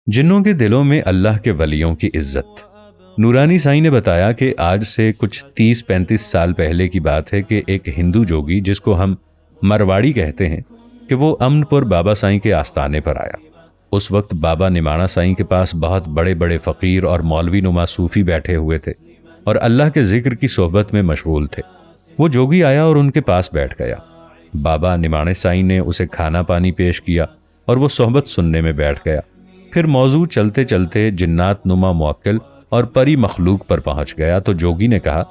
जिन्नों के दिलों में अल्लाह के वलियों की इज्जत। नूरानी साईं ने बताया कि आज से कुछ 30-35 साल पहले की बात है कि एक हिंदू जोगी, जिसको हम मरवाड़ी कहते हैं, कि वो अमनपुर बाबा साईं के आस्थाने पर आया। उस वक्त बाबा निमाणा साईं के पास बहुत बड़े बड़े फ़कीर और मौलवी नुमा सूफी बैठे हुए थे और अल्लाह के जिक्र की सोहबत में मशगूल थे। वो जोगी आया और उनके पास बैठ गया। बाबा निमाणे साईं ने उसे खाना पानी पेश किया और वो सोहबत सुनने में बैठ गया। फिर मौजू चलते चलते जिन्नात नुमा मुअक्किल और परी मखलूक पर पहुंच गया तो जोगी ने कहा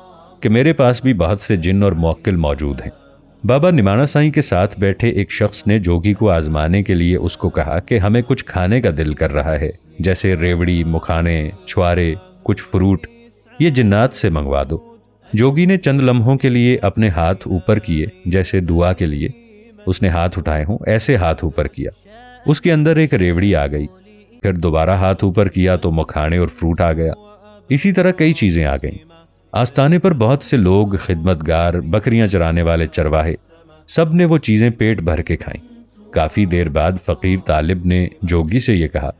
कि मेरे पास भी बहुत से जिन्न और मुअक्किल मौजूद हैं। बाबा निमाणा साईं के साथ बैठे एक शख्स ने जोगी को आजमाने के लिए उसको कहा कि हमें कुछ खाने का दिल कर रहा है, जैसे रेवड़ी, मुखाने, छुआरे, कुछ फ्रूट, ये जिन्नात से मंगवा दो। जोगी ने चंद लम्हों के लिए अपने हाथ ऊपर किए, जैसे दुआ के लिए उसने हाथ उठाए हों ऐसे हाथ ऊपर किया। उसके अंदर एक रेवड़ी आ गई। फिर दोबारा हाथ ऊपर किया तो मखाने और फ्रूट आ गया। इसी तरह कई चीजें आ गईं। आस्थाने पर बहुत से लोग, खिदमतगार, बकरियां चराने वाले चरवाहे, सब ने वो चीजें पेट भर के खाईं। काफी देर बाद फकीर तालिब ने जोगी से ये कहा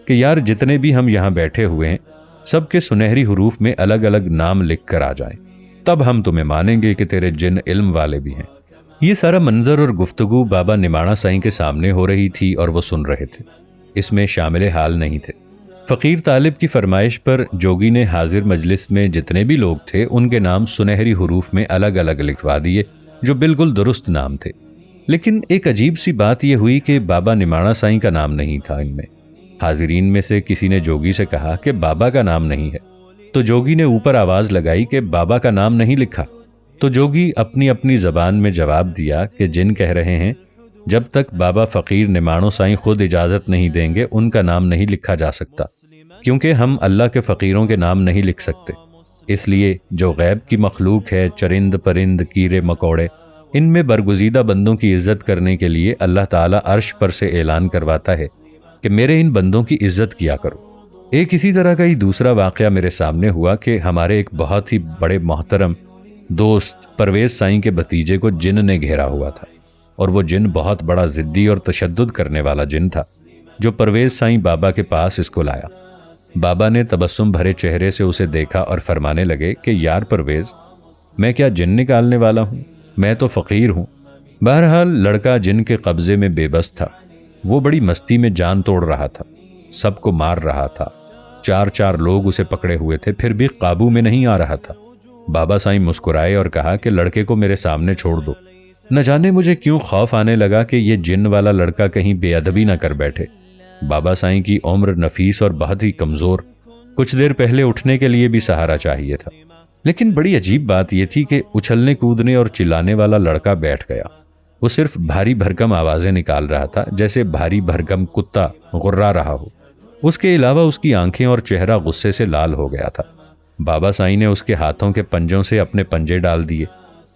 कि यार, जितने भी हम यहाँ बैठे हुए हैं सबके सुनहरी हुरूफ में अलग अलग नाम लिख कर आ जाएं, तब हम तुम्हें मानेंगे कि तेरे जिन इल्म वाले भी हैं। ये सारा मंजर और गुफ्तगू बाबा निमाणा साईं के सामने हो रही थी और वो सुन रहे थे। इसमें शामिल हाल नहीं थे। फ़कीर तालिब की फरमाइश पर जोगी ने हाजिर मजलिस में जितने भी लोग थे उनके नाम सुनहरी हुरूफ में अलग अलग लिखवा दिए, जो बिल्कुल दुरुस्त नाम थे। लेकिन एक अजीब सी बात यह हुई कि बाबा निमाणा साईं का नाम नहीं था इनमें। हाजिरीन में से किसी ने जोगी से कहा कि बाबा का नाम नहीं है, तो जोगी ने ऊपर आवाज लगाई कि बाबा का नाम नहीं लिखा। तो जोगी अपनी अपनी जबान में जवाब दिया कि जिन कह रहे हैं जब तक बाबा फ़कीर निमाणो साईं खुद इजाज़त नहीं देंगे उनका नाम नहीं लिखा जा सकता, क्योंकि हम अल्लाह के फ़कीरों के नाम नहीं लिख सकते। इसलिए जो गैब की मखलूक है, चरिंद परिंद, कीड़े मकोड़े, इनमें बरगुज़ीदा बंदों की इज़्ज़त करने के लिए अल्लाह ताला अर्श पर से ऐलान करवाता है कि मेरे इन बंदों की इज़्ज़त किया करो। एक इसी तरह का ही दूसरा वाक़या मेरे सामने हुआ कि हमारे एक बहुत ही बड़े मोहतरम दोस्त परवेज़ साईं के भतीजे को जिन ने घेरा हुआ था, और वो जिन बहुत बड़ा ज़िद्दी और तशद्दुद करने वाला जिन था, जो परवेज़ साईं बाबा के पास इसको लाया। बाबा ने तबस्सुम भरे चेहरे से उसे देखा और फरमाने लगे कि यार परवेज़, मैं क्या जिन निकालने वाला हूँ? मैं तो फ़कीर हूँ। बहरहाल लड़का जिन के कब्ज़े में बेबस था। वो बड़ी मस्ती में जान तोड़ रहा था, सबको मार रहा था। 4-4 लोग उसे पकड़े हुए थे, फिर भी काबू में नहीं आ रहा था। बाबा साईं मुस्कुराए और कहा कि लड़के को मेरे सामने छोड़ दो। न जाने मुझे क्यों खौफ आने लगा कि ये जिन वाला लड़का कहीं बेअदबी ना कर बैठे। बाबा साईं की उम्र नफीस और बहुत ही कमज़ोर, कुछ देर पहले उठने के लिए भी सहारा चाहिए था। लेकिन बड़ी अजीब बात यह थी कि उछलने कूदने और चिल्लाने वाला लड़का बैठ गया। वो सिर्फ भारी भरकम आवाज़ें निकाल रहा था, जैसे भारी भरकम कुत्ता गुर्रा रहा हो। उसके अलावा उसकी आंखें और चेहरा गुस्से से लाल हो गया था। बाबा साईं ने उसके हाथों के पंजों से अपने पंजे डाल दिए।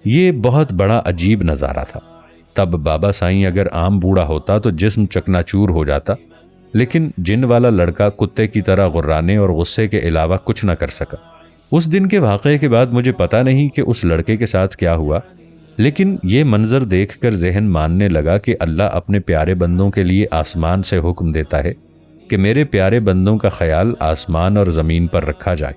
ये बहुत बड़ा अजीब नज़ारा था। तब बाबा साईं अगर आम बूढ़ा होता तो जिस्म चकनाचूर हो जाता, लेकिन जिन वाला लड़का कुत्ते की तरह गुर्राने और गुस्से के अलावा कुछ न कर सका। उस दिन के वाक़े के बाद मुझे पता नहीं कि उस लड़के के साथ क्या हुआ, लेकिन ये मंजर देखकर जहन मानने लगा कि अल्लाह अपने प्यारे बंदों के लिए आसमान से हुक्म देता है कि मेरे प्यारे बंदों का ख्याल आसमान और ज़मीन पर रखा जाए।